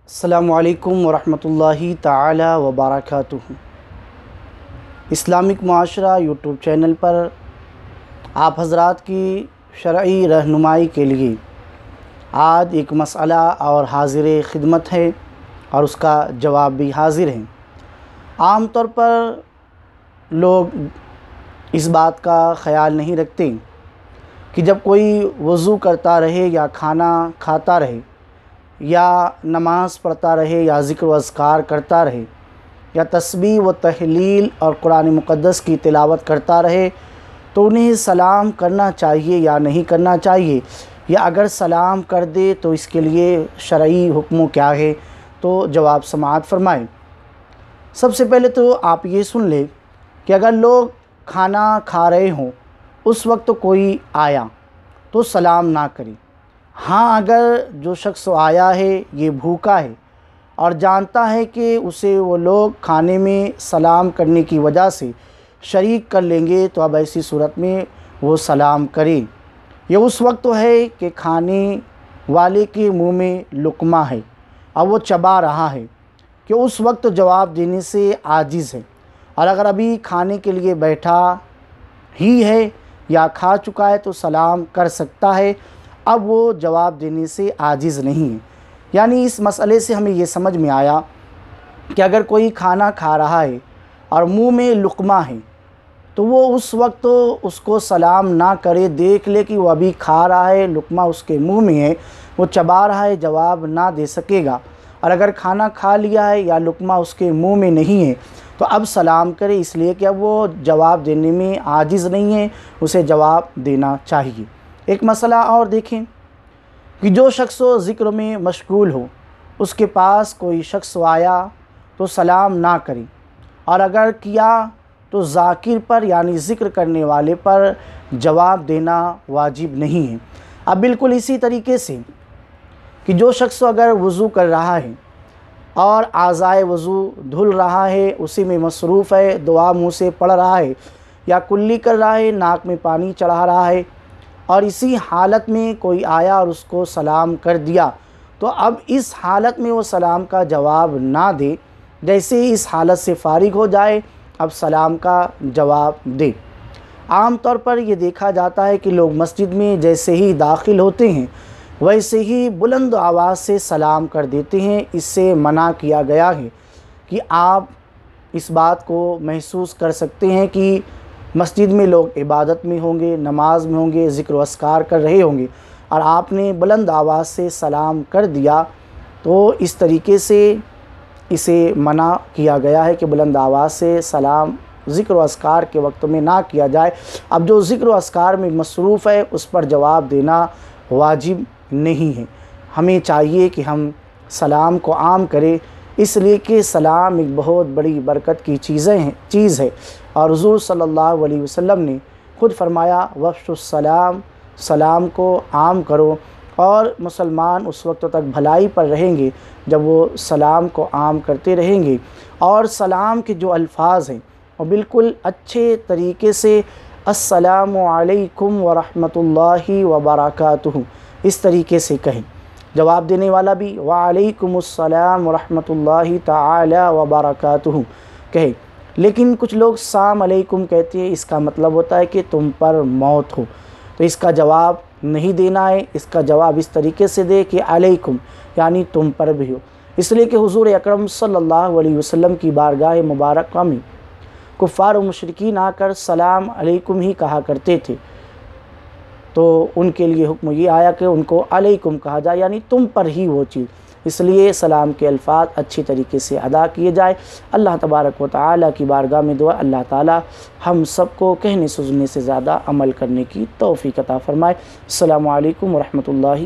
अस्सलामुअलैकुम वरहमतुल्लाहि ताला वबरकातुहू। इस्लामिक मुआशरा यूट्यूब चैनल पर आप हज़रात की शरई रहनुमाई के लिए आज एक मसला और हाज़िर ख़िदमत है और उसका जवाब भी हाज़िर है। आम तौर पर लोग इस बात का ख़याल नहीं रखते कि जब कोई वज़ू करता रहे या खाना खाता रहे या नमाज़ पढ़ता रहे या ज़िक्र व अज़कार करता रहे या तस्बीह व तहलील और कुरान मुक़द्दस की तिलावत करता रहे तो उन्हें सलाम करना चाहिए या नहीं करना चाहिए, या अगर सलाम कर दे तो इसके लिए शरई हुक्म क्या है। तो जवाब समाअत फ़रमाएँ। सबसे पहले तो आप ये सुन लें कि अगर लोग खाना खा रहे हों उस वक्त कोई आया तो सलाम ना करें। हाँ, अगर जो शख्स आया है ये भूखा है और जानता है कि उसे वो लोग खाने में सलाम करने की वजह से शरीक कर लेंगे तो अब ऐसी सूरत में वो सलाम करे। ये उस वक्त तो है कि खाने वाले के मुंह में लुक़मा है और वो चबा रहा है कि उस वक्त जवाब देने से आजिज़ है, और अगर अभी खाने के लिए बैठा ही है या खा चुका है तो सलाम कर सकता है। अब वो जवाब देने से आजिज़ नहीं है। यानी इस मसले से हमें ये समझ में आया कि अगर कोई खाना खा रहा है और मुंह में लुक़मा है तो वो उस वक्त तो उसको सलाम ना करे, देख ले कि वो अभी खा रहा है, लुक़मा उसके मुंह में है, वो चबा रहा है, जवाब ना दे सकेगा। और अगर खाना खा लिया है या लुक़मा उसके मुंह में नहीं है तो अब सलाम करे, इसलिए कि अब वो जवाब देने में आजिज़ नहीं है, उसे जवाब देना चाहिए। एक मसला और देखें कि जो शख्स ज़िक्र में मशगूल हो उसके पास कोई शख्स आया तो सलाम ना करें, और अगर किया तो ज़ाकिर पर यानी ज़िक्र करने वाले पर जवाब देना वाजिब नहीं है। अब बिल्कुल इसी तरीके से कि जो शख्स अगर वज़ू कर रहा है और आज़ाए वज़ू धुल रहा है, उसी में मसरूफ़ है, दुआ मुँह से पढ़ रहा है या कुल्ली कर रहा है, नाक में पानी चढ़ा रहा है, और इसी हालत में कोई आया और उसको सलाम कर दिया तो अब इस हालत में वो सलाम का जवाब ना दे, जैसे ही इस हालत से फ़ारिग हो जाए अब सलाम का जवाब दे। आम तौर पर ये देखा जाता है कि लोग मस्जिद में जैसे ही दाखिल होते हैं वैसे ही बुलंद आवाज़ से सलाम कर देते हैं। इससे मना किया गया है कि आप इस बात को महसूस कर सकते हैं कि मस्जिद में लोग इबादत में होंगे, नमाज में होंगे, ज़िक्र व अस्कार कर रहे होंगे और आपने बुलंद आवाज़ से सलाम कर दिया, तो इस तरीके से इसे मना किया गया है कि बुलंद आवाज़ से सलाम ज़िक्र व अस्कार के वक्त में ना किया जाए। अब जो ज़िक्र व अस्कार में मसरूफ़ है उस पर जवाब देना वाजिब नहीं है। हमें चाहिए कि हम सलाम को आम करें, इसलिए कि सलाम एक बहुत बड़ी बरकत की चीज़ है और हुज़ूर सल्लल्लाहु अलैहि वसल्लम ने खुद फरमाया वफ़्शुस्सलाम, सलाम को आम करो। और मुसलमान उस वक्त तक भलाई पर रहेंगे जब वो सलाम को आम करते रहेंगे। और सलाम के जो अल्फाज हैं वो बिल्कुल अच्छे तरीके से अस्सलामु अलैकुम व रहमतुल्लाहि व बरकातुहू इस तरीके से कहें। जवाब देने वाला भी वालेकुमुस्सलाम व रहमतुल्लाहि ताला व बरकातुहू कहे। लेकिन कुछ लोग साम अलैकुम कहते हैं, इसका मतलब होता है कि तुम पर मौत हो, तो इसका जवाब नहीं देना है। इसका जवाब इस तरीके से दे कि अलैकुम यानी तुम पर भी हो, इसलिए कि हुज़ूर अकरम सल्लल्लाहु अलैहि वसल्लम की बारगाह मुबारक में कुफ़ार व मुशरिकीन आकर सलाम अलैकुम ही कहा करते थे, तो उनके लिए हुक्म ये आया कि उनको अलैकुम कहा जाए यानी तुम पर ही वो चीज़। इसलिए सलाम के अल्फाज अच्छी तरीके से अदा किए जाए। अल्लाह तबारक व तआला की बारगाह में दुआ अल्लाह ताला हम सबको कहने सुनने से ज़्यादा अमल करने की तौफ़ीक़ अता फ़रमाए। अस्सलामु अलैकुम व रहमतुल्लाहि।